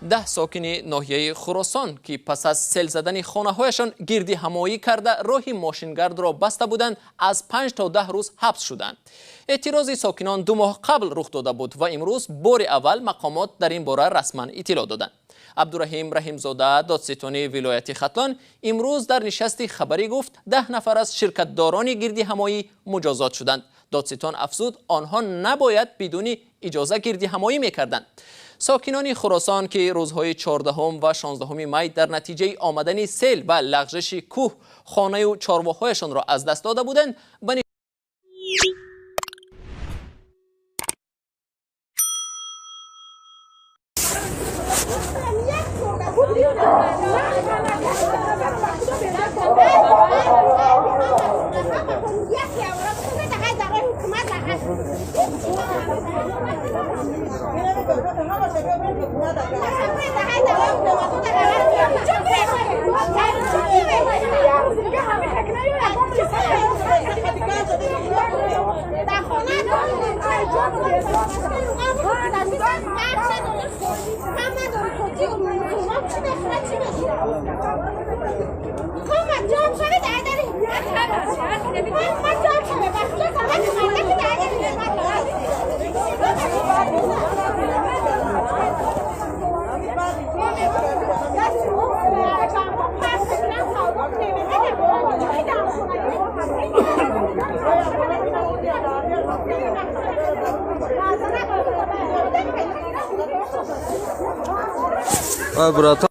10 ساکن ناحیه خراسان که پس از سیل زدن خانه‌هایشان گردی همایی کرده راه ماشینگرد را بسته بودند از 5 تا 10 روز حبس شدند. اعتراض ساکنان 2 ماه قبل رخ داده بود و امروز بار اول مقامات در این باره رسما اطلاع دادند. عبدالرحیم رحیمزاده دادستان ولایت ختلان امروز در نشستی خبری گفت 10 نفر از شرکتداران گردی همایی مجازات شدند. دادستان افزود آنها نباید بدون اجازه گردی همایی میکردند. ساکنان خراسان که روزهای 14 و 16 می در نتیجه آمدن سیل و لغزش کوه خانه و چارواهایشان را از دست داده بودند برات